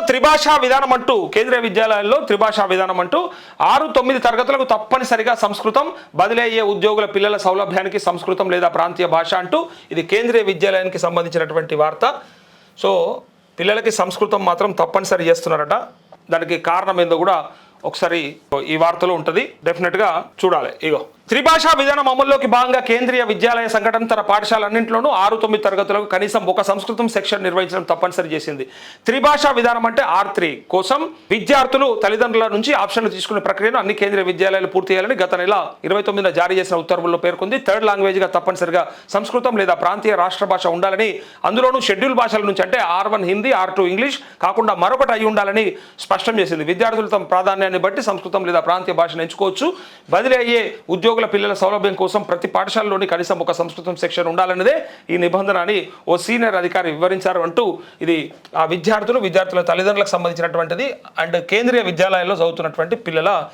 త్రిభాషా విధానం అంటూ కేంద్రీయ విద్యాలయాల్లో త్రిభాషా విధానం అంటూ 6-9 తరగతులకు తప్పనిసరిగా సంస్కృతం, బదిలీ అయ్యే ఉద్యోగుల పిల్లల సౌలభ్యానికి సంస్కృతం లేదా ప్రాంతీయ భాష అంటూ ఇది కేంద్రీయ విద్యాలయానికి సంబంధించినటువంటి వార్త. సో పిల్లలకి సంస్కృతం మాత్రం తప్పనిసరి చేస్తున్నారట. దానికి కారణం ఏందో కూడా ఒకసారి ఈ వార్తలో ఉంటుంది, డెఫినెట్గా చూడాలి. ఇగో త్రిభాషా విధానం అమల్లోకి భాగంగా కేంద్రీయ విద్యాలయ సంఘటన తన పాఠశాలన్నింటిలోనూ 6-9 తరగతులకు కనీసం ఒక సంస్కృతం సెక్షన్ నిర్వహించడం తప్పనిసరి చేసింది. త్రిభాషా విధానం అంటే R3 కోసం విద్యార్థులు తల్లిదండ్రుల నుంచి ఆప్షన్లు తీసుకునే ప్రక్రియను అన్ని కేంద్రీయ విద్యాలయాలు పూర్తి చేయాలని గత నెల 29న జారీ చేసిన ఉత్తర్వుల్లో పేర్కొంది. థర్డ్ లాంగ్వేజ్గా తప్పనిసరిగా సంస్కృతం లేదా ప్రాంతీయ రాష్ట్ర భాష ఉండాలని, అందులోనూ షెడ్యూల్ భాషల నుంచి అంటే R1 హిందీ, R2 ఇంగ్లీష్ కాకుండా మరొకటి అయి ఉండాలని స్పష్టం చేసింది. విద్యార్థులు తమ ప్రాధాన్యాన్ని బట్టి సంస్కృతం లేదా ప్రాంతీయ భాషను ఎంచుకోవచ్చు. బదిలీ అయ్యే ఉద్యోగుల పిల్లల సౌలభ్యం కోసం ప్రతి పాఠశాలలోని కనీసం ఒక సంస్కృతం సెక్షన్ ఉండాలన్నదే ఈ నిబంధన అని ఓ సీనియర్ అధికారి వివరించారు అంటూ ఇది ఆ విద్యార్థుల తల్లిదండ్రులకు సంబంధించినటువంటిది అండ్ కేంద్రీయ విద్యాలయాల్లో చదువుతున్నటువంటి పిల్లల